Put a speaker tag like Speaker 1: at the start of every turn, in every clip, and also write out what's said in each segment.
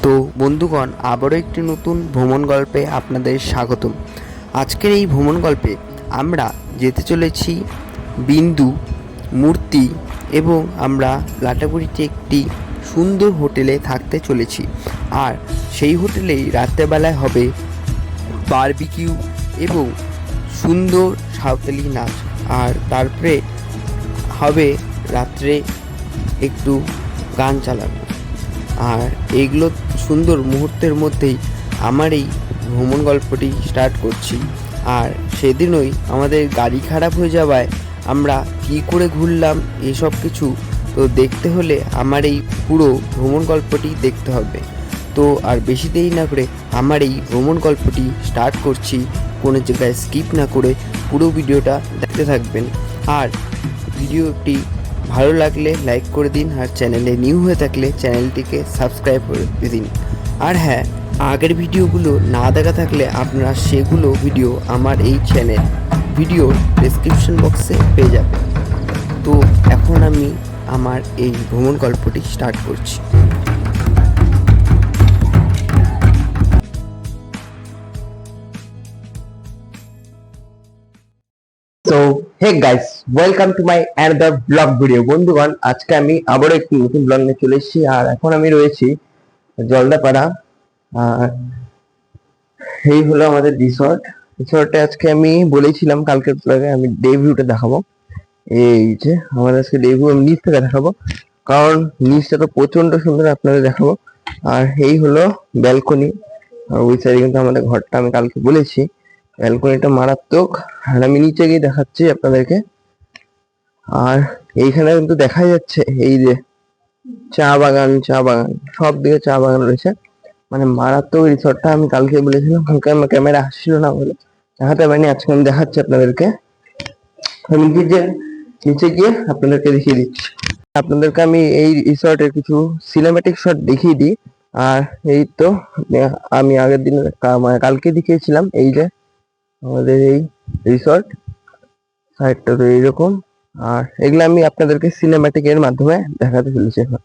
Speaker 1: তো বন্ধুগণ, আবারও একটি নতুন ভ্রমণ গল্পে আপনাদের স্বাগতম। আজকের এই ভ্রমণ গল্পে আমরা যেতে চলেছি বিন্দু মূর্তি এবং আমরা লাটাগুড়িতে একটি সুন্দর হোটেলে থাকতে চলেছি। আর সেই হোটেলেই রাত্রেবেলায় হবে বারবিকিউ এবং সুন্দর সাঁওতালি নাচ। আর তারপরে হবে রাত্রে একটু গান চালানো। আর এইগুলো সুন্দর মুহূর্তের মধ্যেই আমার এই ভ্রমণ গল্পটি স্টার্ট করছি। আর সেদিনই আমাদের গাড়ি খারাপ হয়ে যাওয়ায় আমরা কী করে ঘুরলাম এসব কিছু তো দেখতে হলে আমার এই পুরো ভ্রমণ গল্পটি দেখতে হবে। তো আর বেশি দেরি না করে আমার এই ভ্রমণ গল্পটি স্টার্ট করছি। কোনো জায়গায় স্কিপ না করে পুরো ভিডিওটা দেখতে থাকবেন। আর ভিডিওটি ভালো লাগলে লাইক করে দিন, আর চ্যানেলে নিউ হয়ে থাকলে চ্যানেলটিকে সাবস্ক্রাইব করে দিন। আর হ্যাঁ, আগের ভিডিওগুলো না দেখা থাকলে আপনারা সেগুলো ভিডিও আমার এই চ্যানেল ভিডিওর ডেসক্রিপশন বক্সে পেয়ে যাবেন। তো এখন আমি আমার এই ভ্রমণ গল্পটি স্টার্ট করছি। তো hey guys, welcome to my another blog video. বন্ধুগণ, আজকে আমি আবারও একটি নতুন ব্লগ নিয়ে চলে এসেছি। আর এখন আমি রয়েছি জলদাপাড়া। আর এই হলো আমাদের রিসর্টে আজকে আমি বলেছিলাম কালকের ব্লগে আমি ডে ভিউটা দেখাবো। এই যে আমাদের আজকে ডে ভিউ আমি নিচ থেকে দেখাবো, কারণ নিচটা তো প্রচন্ড সুন্দর, আপনাদের দেখাবো। আর এই হলো ব্যালকনি। আর ওই সাইডে কিন্তু আমাদের ঘরটা, আমি কালকে বলেছি ব্যালকনিটা মারাত্মক। আর আমি নিচে গিয়ে দেখাচ্ছি আপনাদেরকে। আর এইখানে কিন্তু দেখা যাচ্ছে এই যে চা বাগান সব দিকে চা বাগান রয়েছে। মানে মারাত্মক রিসর্টটা। আমি কালকে বলেছিলাম, কালকে আমার ক্যামেরা আসছিল না বলে দেখাতে পারিনি। আজকে আমি দেখাচ্ছি আপনাদেরকে। আমি নিচে গিয়ে আপনাদেরকে দেখিয়ে দিচ্ছি। আপনাদেরকে আমি এই রিসর্টের কিছু সিনেম্যাটিক শট দেখিয়ে দিই। আর এই তো আমি আগের দিন মানে কালকে দেখিয়েছিলাম এই যে আমাদের এই রিসর্ট সাইডটা তো এইরকম। আর এগুলো আমি আপনাদেরকে সিনেম্যাটিক এর মাধ্যমে দেখাতে চলেছি এখন।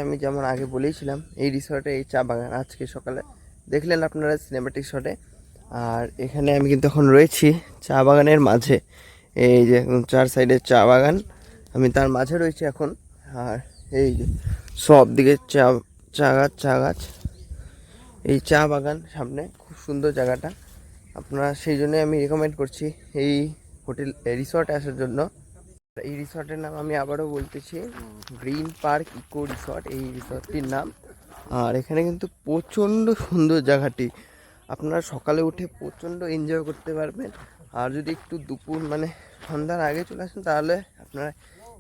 Speaker 1: আমি যেমন আগে বলেছিলাম এই রিসর্টে এই চা বাগান আজকে সকালে দেখলেন আপনারা সিনেম্যাটিক শটে। আর এখানে আমি কিন্তু এখন রয়েছি চা বাগানের মাঝে। এই যে চার সাইডে চা বাগান, আমি তার মাঝে রয়েছি এখন। আর এই যে সব দিকে চা গাছ এই চা বাগান সামনে, খুব সুন্দর জায়গাটা। আপনারা সেই জন্যই আমি রেকমেন্ড করছি এই রিসর্টে আসার জন্য। এই রিসর্টের নাম আমি আবারও বলতেছি, গ্রিন পার্ক ইকো রিসর্ট এই রিসর্টটির নাম। আর এখানে কিন্তু প্রচণ্ড সুন্দর জায়গাটি, আপনারা সকালে উঠে প্রচণ্ড এনজয় করতে পারবেন। আর যদি একটু দুপুর মানে সন্ধ্যার আগে চলে আসেন তাহলে আপনারা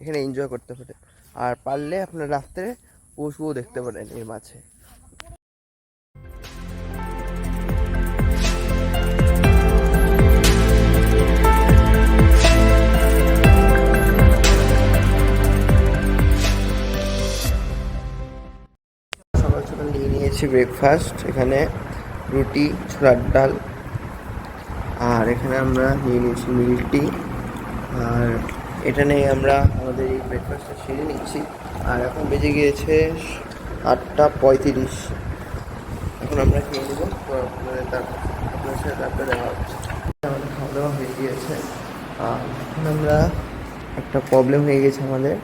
Speaker 1: এখানে এনজয় করতে পারেন। আর পারলে আপনারা রাত্রে পশুও দেখতে পারেন এর মাঝে। সকাল নিয়ে নিয়েছি ব্রেকফাস্ট, এখানে রুটি ছোলার ডাল। আর এখানে আমরা নিয়ে নিয়েছি মিল্ক টি। আর এটা নিয়ে আমরা আমাদের এই ব্রেকফাস্টটা সেরে নিচ্ছি। আর এখন বেজে গিয়েছে 8:35। এখন আমরা খেয়ে নেবো, তো আপনার সাথে তারপরে দেখা হচ্ছে। আমাদের খাওয়া দাওয়া হয়ে গিয়েছে। আর এখন আমরা একটা প্রবলেম হয়ে গেছে আমাদের,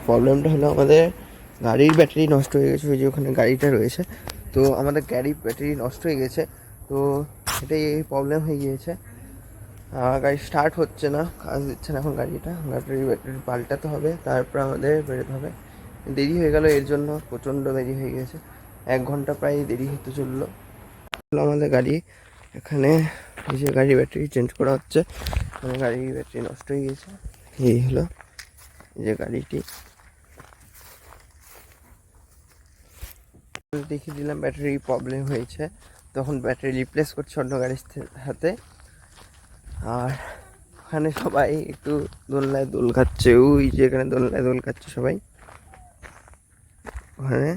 Speaker 1: প্রবলেমটা হলো আমাদের গাড়ির ব্যাটারি নষ্ট হয়ে গেছে, ওই যে ওখানে গাড়িটা রয়েছে, তো আমাদের গাড়ির ব্যাটারি নষ্ট হয়ে গেছে, তো এটাই প্রবলেম হয়ে গিয়েছে। গাড়ি স্টার্ট হচ্ছে না, কাজ দিচ্ছে না এখন গাড়িটা, ব্যাটারি পাল্টাতে হবে, তারপর আমাদের বেরোতে হবে। দেরি হয়ে গেল, এর জন্য প্রচণ্ড দেরি হয়ে গেছে, 1 ঘন্টা প্রায় দেরি হতে চললো আমাদের গাড়ি। এখানে এই যে গাড়ির ব্যাটারি চেঞ্জ করা হচ্ছে, মানে গাড়ির ব্যাটারি নষ্ট হয়ে গেছে। এই হলো এই যে গাড়িটি, দেখিয়ে দিলাম ব্যাটারি প্রবলেম হয়েছে, তখন ব্যাটারি রিপ্লেস করছে অন্য গাড়ির হাতে। আর ওখানে সবাই একটু দোলনায় দোল খাচ্ছে, ওই যে এখানে দোলনায় দোল খাচ্ছে সবাই ওখানে।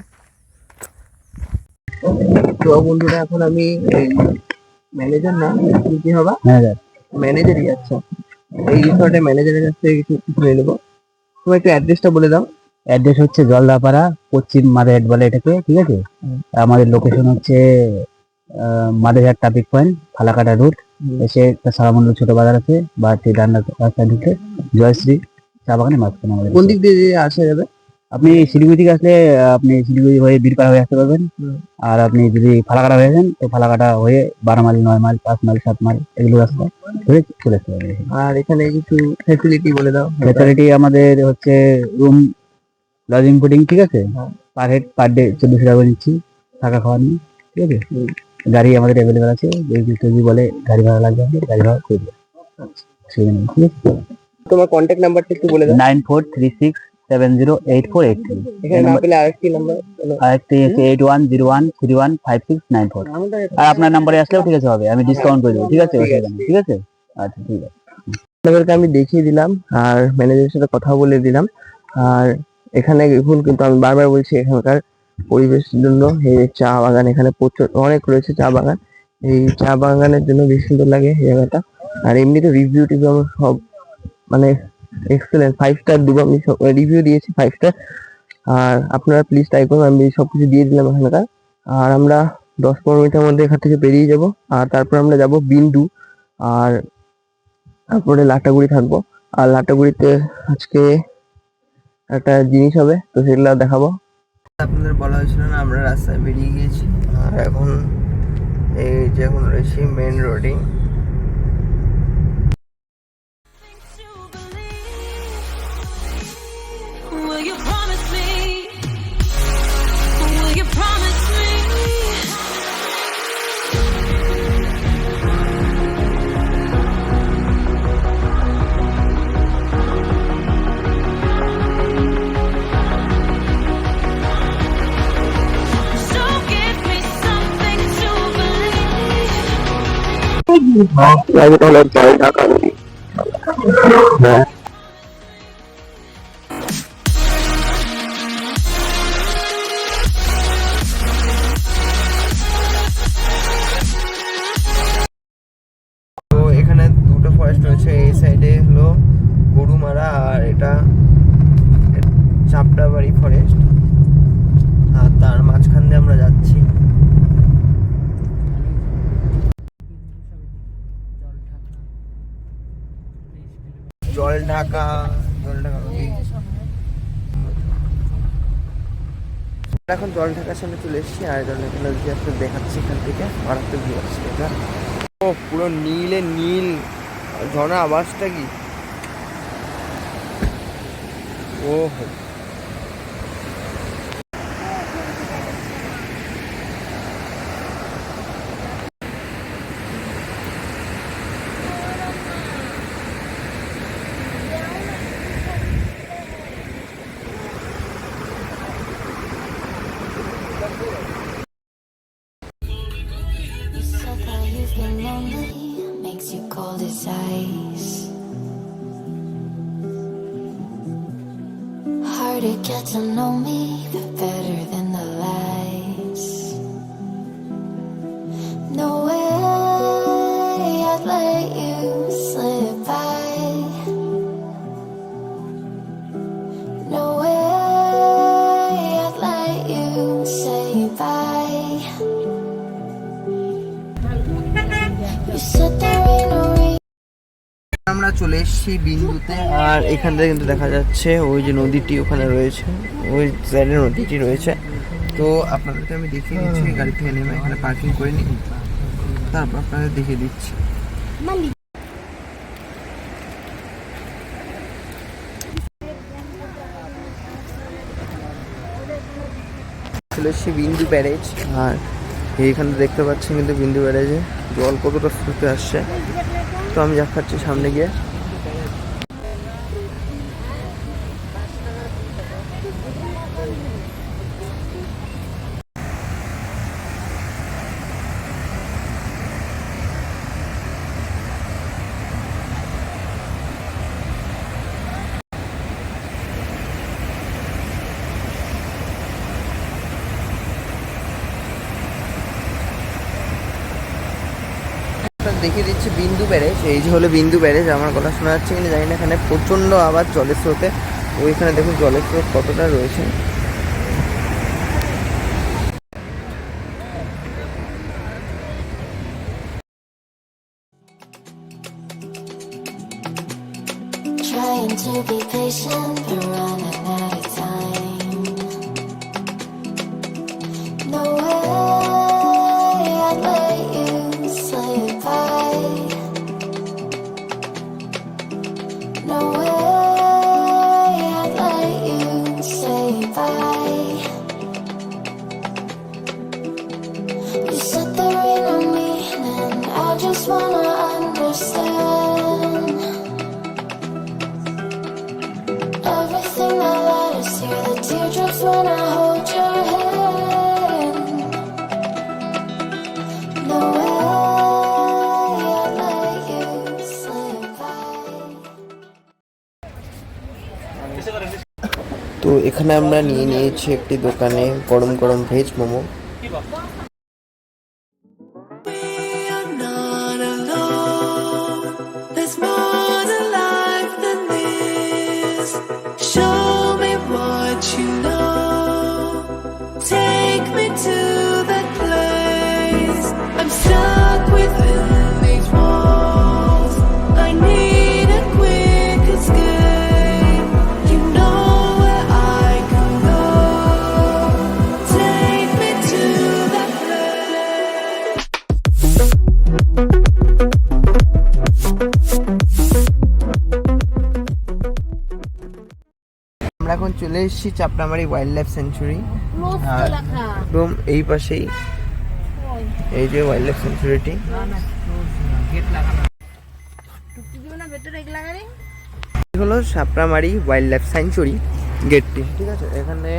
Speaker 1: তো বন্ধুরা এখন আমি এই ম্যানেজার না কি হবে, ম্যানেজারই, আচ্ছা এই রিসর্টের ম্যানেজারের কাছ থেকে কিছু শুনে নেবো। তুমি একটু অ্যাড্রেসটা বলে দাও।
Speaker 2: অ্যাড্রেস হচ্ছে জলদাপাড়া, পশ্চিম মাদারহাট বলে এটাকে, ঠিক আছে। আমাদের লোকেশন হচ্ছে Madarihat traffic point, Falakata route, এসে সারামন্ডল ছোট বাজার আছে, বা রাস্তা ঢুকে জয়শ্রী চা বাগানের মাঝখানে আমাদের।
Speaker 1: কোন দিক দিয়ে আসা যাবে?
Speaker 2: আপনি শিলিগুড়ি থেকে আসলে আপনি শিলিগুড়ি হয়ে বীরপাড়া হয়ে আসতে পারবেন। আর আপনি যদি ফালাকাটা হয়ে যান তো ফালাকাটা হয়ে 12 মাইল, 9 মাইল, 5 মাইল, 7 মাইল এগুলো রাস্তা ধরে চলে আসতে পারবেন।
Speaker 1: আর এখানে কিছু ফ্যাসিলিটি বলে দাও।
Speaker 2: ফ্যাসিলিটি আমাদের হচ্ছে রুম, লজিং ফুডিং, ঠিক আছে, পার হেড পার ডে 1400 টাকা নিচ্ছি, থাকা খাওয়া নিয়ে, ঠিক আছে। গাড়ি আমাদের অ্যাভেলেবেল আছে, যদি বলে গাড়ি ভাড়া লাগবে আমাদের গাড়ি ভাড়া করে দেবো, ঠিক আছে।
Speaker 1: তোমার কন্ট্যাক্ট নাম্বারটা একটু বলে দাও।
Speaker 2: 9436708483।
Speaker 1: এখানে না পেলে আরেকটি নাম্বার,
Speaker 2: আরেকটি হচ্ছে 8101315694। আর আপনার নাম্বারে আসলেও ঠিক আছে, হবে, আমি ডিসকাউন্ট করে দেবো, ঠিক আছে, ঠিক আছে, আচ্ছা ঠিক আছে।
Speaker 1: আপনাদেরকে আমি দেখিয়ে দিলাম আর ম্যানেজারের সাথে কথা বলে দিলাম। আর এখানে এখন কিন্তু আমি বারবার বলছি, এখানকার পরিবেশের জন্য এই চা বাগান, এখানে প্রচুর অনেক রয়েছে চা বাগান, এই চা বাগানের জন্য বেশ সুন্দর লাগে এই জায়গাটা। আর এমনিতে রিভিউ টিভিউ আমার সব মানে এক্সেলেন্ট, 5 স্টার দিব, আমি রিভিউ দিয়েছি 5 স্টার। আর আপনারা প্লিজ ট্রাই করুন, আমি সবকিছু দিয়ে দিলাম এখানকার। আর আমরা 10-15 মিনিটের মধ্যে এখান থেকে বেরিয়ে যাব, আর তারপর আমরা যাব বিন্দু, আর তারপরে লাটাগুড়ি থাকবো। আর লাটাগুড়িতে আজকে একটা জিনিস হবে, তো সেগুলো দেখাবো। আপনাদের বলা হয়েছিল না, আমরা রাস্তায় বেরিয়ে গিয়েছি, আর এখন এই যে এখন রয়েছি মেন রোডে।
Speaker 3: Will you promise me? Will you promise me? So give me something to believe.
Speaker 1: তাহলে জল ঢাকা নদী। হ্যাঁ, তো এখানে দুটো ফরেস্ট রয়েছে, এই সাইডে হলো গরুমারা আর এটা চাপড়াবাড়ি ফরেস্ট, আর তার মাঝখান দিয়ে আমরা যাচ্ছি। জল ঢাকা নদী। এখন জল ঢাকার সামনে চলে এসেছি, আর জল ঢাকা নদী আসলে দেখাচ্ছি এখান থেকে, মারাত্মক ভিউ আসছে এটা। ও পুরো নীলে নীল ঝর্ণা, আওয়াজটা কি, ও হো।
Speaker 3: You said that you've been lonely, makes you cold as ice. Hard to get to know me, but better than the lies. No way I'd let you slip by. No way I'd let you say bye. You said there ain't no reason.
Speaker 1: আমরা চলে চলে এসেছি বিন্দুতে, আর এখান থেকে কিন্তু দেখা যাচ্ছে ওই যে নদীটি ওখানে রয়েছে, ওই সাইডে নদীটি রয়েছে। তো আপনাদেরকে আমি দেখিয়ে দিচ্ছি, গাড়ি থেকে নেমে এখানে পার্কিং করে নিই, তারপর আপনাদের দেখিয়ে দিচ্ছি। চলে এসেছি বিন্দু ব্যারেজ, আর এইখানে দেখতে পাচ্ছি কিন্তু বিন্দু ব্যারেজে জল কতটা স্রোতে আসছে। তো আমি দেখাচ্ছি সামনে গিয়ে। দেখিয়ে দিচ্ছি বিন্দু ব্যারেজ, এই যে হলো বিন্দু ব্যারেজ। আমার কথা শোনা যাচ্ছে কিনা জানি না, এখানে প্রচণ্ড আবার জলের স্রোতে, ওইখানে দেখুন জলের স্রোত কতটা রয়েছে।
Speaker 3: Trying to be patient, but running out of time. No way I'd let you slip by. No way I'd let you say bye. You said there ain't no meaning, I just wanna understand everything that let us hear the teardrops when I hold your hand. No way I'd let you slip by.
Speaker 1: তো এখানে আমরা নিয়ে নিয়েছি একটি দোকানে গরম গরম veg momo. আমরা এখন চলে এসেছি চাপড়ামারি ওয়াইল্ড লাইফ সেঞ্চুরি, আর একদম এই পাশেই এই যে ওয়াইল্ড লাইফ সেঞ্চুরিটি। হলো চাপড়ামারি ওয়াইল্ড লাইফ সেঞ্চুরি গেটটি, ঠিক আছে। এখানে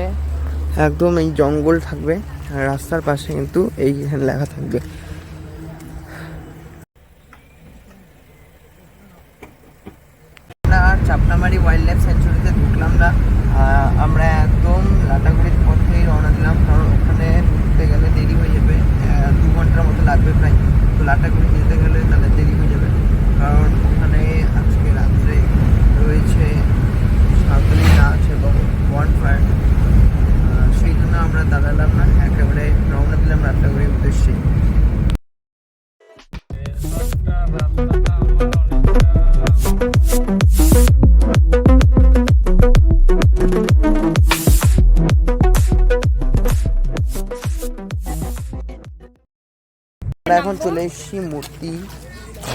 Speaker 1: একদম এই জঙ্গল থাকবে, আর রাস্তার পাশে কিন্তু এইখানে লেখা থাকবে। চাপড়ামারি ওয়াইল্ড লাইফ সেঞ্চুরিতে ঢুকলাম না, আমরা একদম লাটাগুড়ির পথেই রওনা দিলাম, কারণ ওখানে ঢুকতে গেলে দেরি হয়ে যাবে, 2 ঘন্টার মতো লাগবে প্রায়। তো লাটাগুড়ি যেতে গেলে তাহলে দেরি হয়ে যাবে, কারণ ওখানে আজকে রাত্রে রয়েছে সাঁওতালি নাচ এবং বনফায়ার। সেই জন্য আমরা দাঁড়ালাম না, একেবারে রওনা দিলাম লাটাগুড়ির উদ্দেশ্যে। আমরা এখন চলে এসেছি মূর্তি,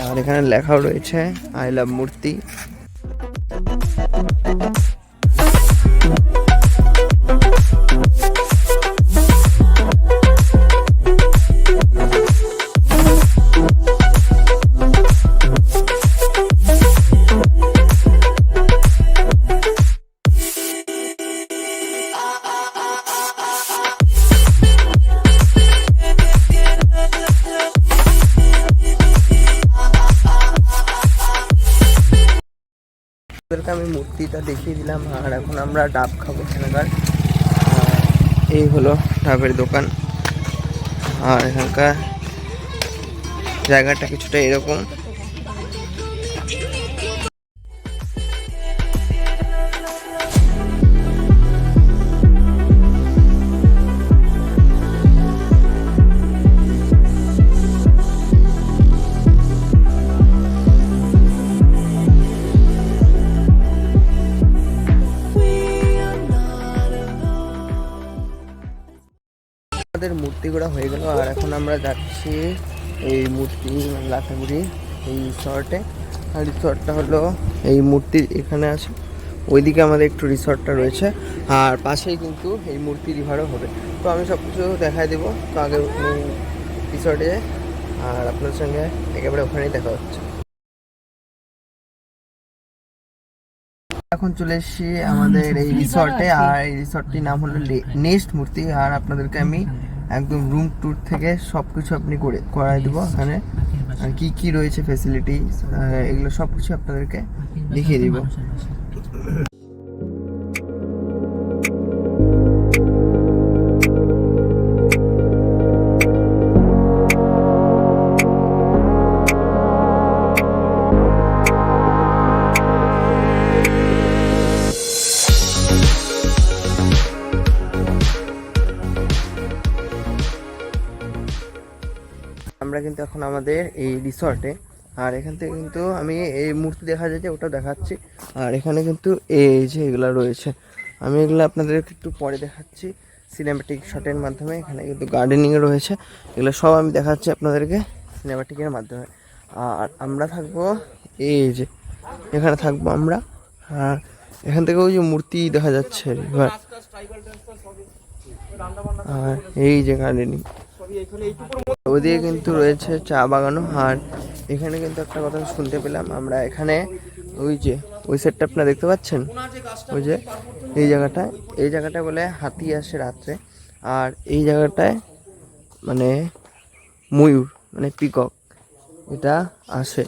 Speaker 1: আর এখানে লেখাও রয়েছে আই লাভ মূর্তি। আমি মূর্তিটা দেখিয়ে দিলাম, আর এখন আমরা ডাব খাবো এখানকার। এই হলো ডাবের দোকান, আর এখানকার জায়গাটা কিছুটা এরকম। আমাদের মূর্তি ঘোরা হয়ে গেল, আর এখন আমরা যাচ্ছি এই মূর্তি লাটাগুড়ি এই রিসর্টে। আর রিসর্টটা হলো এই মূর্তির এখানে আছে, ওইদিকে আমাদের একটু রিসর্টটা রয়েছে, আর পাশেই কিন্তু এই মূর্তি রিভারও হবে। তো আমি সব কিছু দেখাই দেবো। তো আগে রিসর্টে যাই, আর আপনার সঙ্গে একেবারে ওখানেই দেখা হচ্ছে। এখন চলে এসেছি আমাদের এই রিসর্টে, আর এই রিসর্টটির নাম হলো নেস্ট মূর্তি। আর আপনাদেরকে আমি একদম রুম ট্যুর থেকে সব কিছু আপনি করাই দেবো এখানে, আর কি কি রয়েছে ফেসিলিটি, এগুলো সব কিছু আপনাদেরকে দেখিয়ে দিব। আমরা কিন্তু এখন আমাদের এই রিসর্টে, আর এখান থেকে কিন্তু আমি এই মূর্তি দেখা যায় যে ওটা দেখাচ্ছি, আর এখানে কিন্তু এই যে এগুলো রয়েছে, আমি এগুলো আপনাদেরকে একটু পরে দেখাচ্ছি সিনেম্যাটিক শটের মাধ্যমে। এখানে কিন্তু গার্ডেনিংয়ে রয়েছে, এগুলো সব আমি দেখাচ্ছি আপনাদেরকে সিনেম্যাটিকের মাধ্যমে। আর আমরা থাকবো এই যে এখানে থাকবো আমরা, আর এখান থেকে ওই যে মূর্তি দেখা যাচ্ছে রিভার, আর এই যে গার্ডেনিং, ওদিকে কিন্তু রয়েছে চা বাগানও। আর এখানে কিন্তু একটা কথা শুনতে পেলাম আমরা, এখানে ওই যে ওই সাইডটা আপনারা দেখতে পাচ্ছেন, ওই যে এই জায়গাটায় বলে হাতি আসে রাত্রে, আর এই জায়গাটায় মানে ময়ূর মানে পিকক এটা আসে,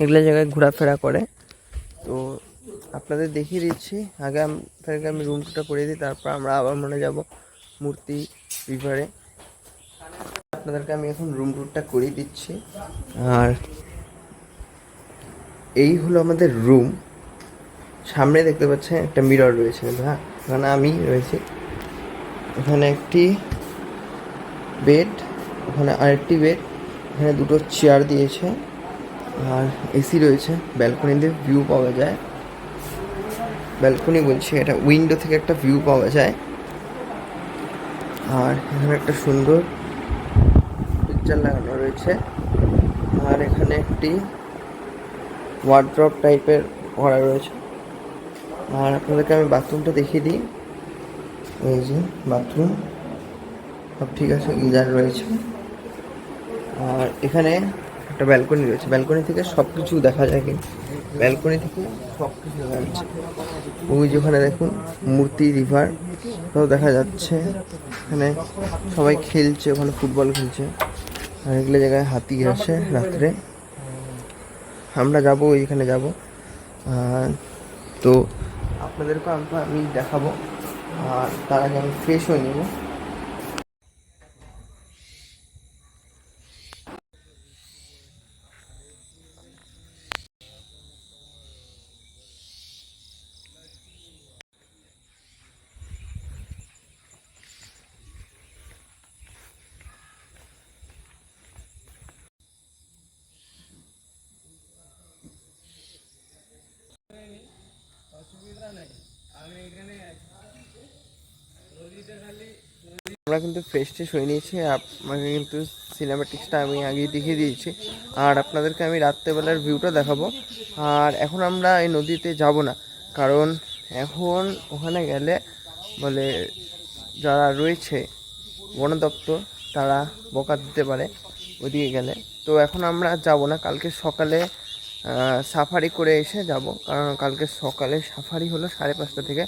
Speaker 1: এগুলো জায়গায় ঘোরাফেরা করে। তো আপনাদের দেখিয়ে দিচ্ছি, আগে আপনাদেরকে আমি রুম টুরটা করে দিই, তারপর আমরা আবার মনে যাব মূর্তি রিভারে। আপনাদেরকে আমি এখন রুম টুরটা করে দিচ্ছি। আর এই হলো আমাদের রুম, সামনে দেখতে পাচ্ছেন একটা মিরর রয়েছে, হ্যাঁ এখানে আমি রয়েছি, এখানে একটি বেড, ওখানে আরেকটি বেড, এখানে দুটো চেয়ার দিয়েছে, আর এসি রয়েছে, ব্যালকনিতে ভিউ পাওয়া যায়, ব্যালকনি বলছি এটা উইন্ডো থেকে একটা ভিউ পাওয়া যায়। আর এখানে একটা সুন্দর পিকচার লাগানো রয়েছে, আর এখানে একটি ওয়ার্ড্রপ টাইপের করা রয়েছে। আর আপনাদেরকে আমি বাথরুমটা দেখিয়ে দিই, এই যে বাথরুম সব ঠিক আছে, গিজার রয়েছে, আর এখানে একটা ব্যালকনি রয়েছে, ব্যালকনি থেকে সব কিছু দেখা যায়, কিন্তু ব্যালকনি থেকে সব কিছু দেখা যাচ্ছে। ওই যে ওখানে দেখুন মূর্তি রিভার তাও দেখা যাচ্ছে, এখানে সবাই খেলছে, ওখানে ফুটবল খেলছে, আর এগুলো জায়গায় হাতি আসে রাত্রে। আমরা যাবো ওইখানে যাব, তো আপনাদেরকে আমি দেখাবো, আর তার আগে আমি ফ্রেশ হয়ে নেব। আমরা কিন্তু ফ্রেশ ট্রেশ হয়ে নিয়েছি, আপনাকে কিন্তু সিনেম্যাটিক্সটা আমি আগেই দেখিয়ে দিয়েছি, আর আপনাদেরকে আমি রাত্রেবেলার ভিউটা দেখাবো। আর এখন আমরা এই নদীতে যাব না, কারণ এখন ওখানে গেলে বলে যারা রয়েছে বন দপ্তর তারা বকা দিতে পারে ওইদিকে গেলে। তো এখন আমরা যাব না, কালকে সকালে সাফারি করে এসে যাব, কারণ কালকে সকালে সাফারি হলো 5:30 থেকে,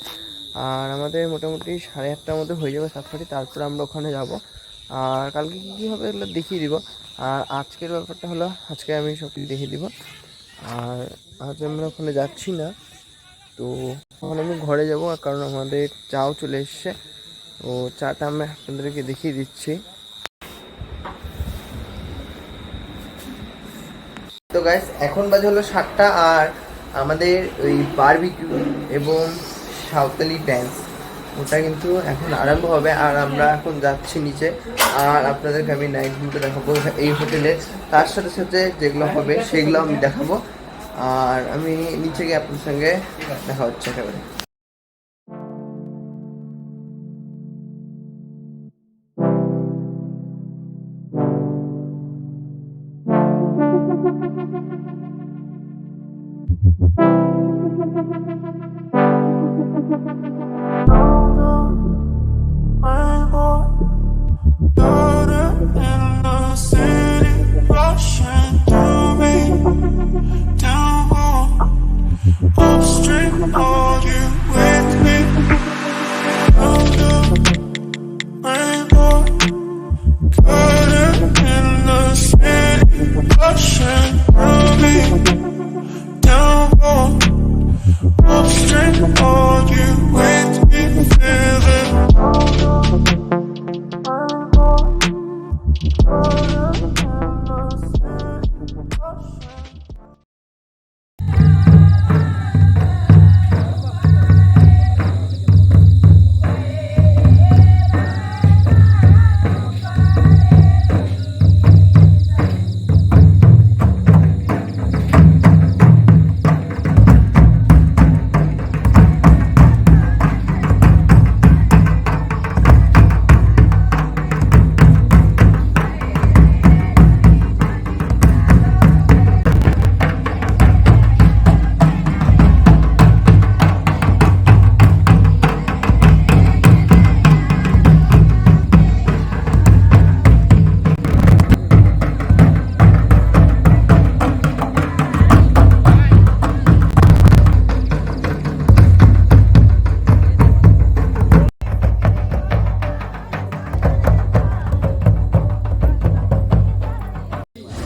Speaker 1: আর আমাদের মোটামুটি 8:30টার মধ্যে হয়ে যাবে সাফারি, তারপর আমরা ওখানে যাব। আর কালকে কী কী হবে এগুলো দেখিয়ে দিব। আর আজকের ব্যাপারটা হলো, আজকে আমি সব কিছু দেখিয়ে দিব। আর আজ আমরা ওখানে যাচ্ছি না, তো ওখানে আমি ঘরে যাব, কারণ আমাদের চাও চলে এসছে, তো চাটা আমি আপনাদেরকে দেখিয়ে দিচ্ছি। তো গাইস এখন বাজে হলো 7টা, আর আমাদের ওই বারবিকিউ এবং সাঁওতালি ড্যান্স ওটা কিন্তু এখন আরম্ভ হবে, আর আমরা এখন যাচ্ছি নিচে, আর আপনাদেরকে আমি নাইট ভিউটা দেখাবো এই হোটেলে, তার সাথে সাথে যেগুলো হবে সেগুলো আমি দেখাবো। আর আমি নিচে গিয়ে আপনার সঙ্গে দেখা হচ্ছে একেবারে।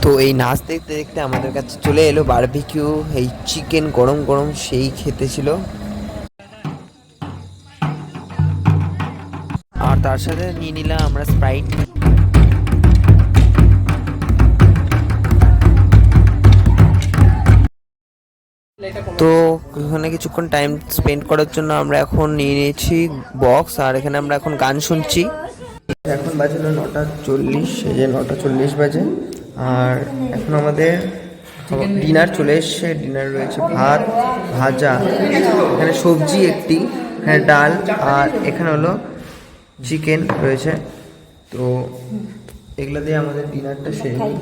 Speaker 1: তো এই নাচ দেখতে দেখতে আমাদের কাছে চলে এলো বারবিকিউ, এই চিকেন গরম গরম সেই খেতে ছিল, আর তার সাথে নিয়ে নিলাম আমরা স্প্রাইট। তো এখানে কিছুক্ষণ টাইম স্পেন্ড করার জন্য আমরা এখন নিয়ে নিয়েছি বক্স, আর এখানে আমরা এখন গান শুনছি। এখন বাজে 9:40, এই যে 9:40 বাজে। আর এখন আমাদের ডিনার চলে এসছে। ডিনার রয়েছে ভাত, ভাজা, এখানে সবজি একটি, এখানে ডাল, আর এখানে হলো চিকেন রয়েছে। তো এগুলো দিয়ে আমাদের ডিনারটা সেরে নিই।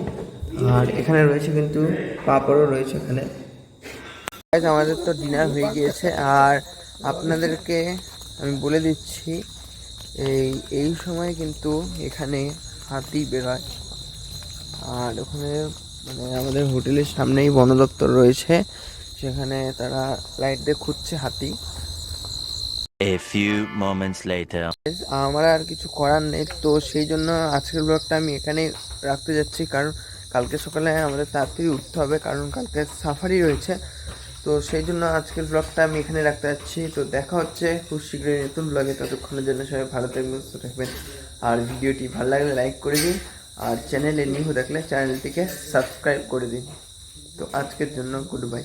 Speaker 1: আর এখানে রয়েছে কিন্তু পাঁপড়ও রয়েছে এখানে। আমাদের তো ডিনার হয়ে গিয়েছে, আর আপনাদেরকে আমি বলে দিচ্ছি এই সময় কিন্তু এখানে হাতি বেরোয়। আর ওখানে মানে আমাদের হোটেলের সামনেই বন দপ্তর রয়েছে, সেখানে তারা লাইট দিয়ে খুঁজছে হাতি।
Speaker 4: A few moments later.
Speaker 1: আমার আর কিছু করার নেই, তো সেই জন্য আজকের ব্লগটা আমি এখানেই রাখতে যাচ্ছি, কারণ কালকে সকালে আমাদের তাড়াতাড়ি উঠতে হবে, কারণ কালকে সাফারি রয়েছে। তো সেই জন্য আজকের ব্লগটা আমি এখানে রাখতে যাচ্ছি। তো দেখা হচ্ছে খুব শীঘ্রই নতুন ব্লগে, ততক্ষণের জন্য সবাই ভালো থাকবেন, সুস্থ থাকবেন। আর ভিডিওটি ভালো লাগলে লাইক করে দিন, আর চ্যানেলে নিউ থাকলে চ্যানেলটিকে সাবস্ক্রাইব করে দিন। তো আজকের জন্য গুড বাই।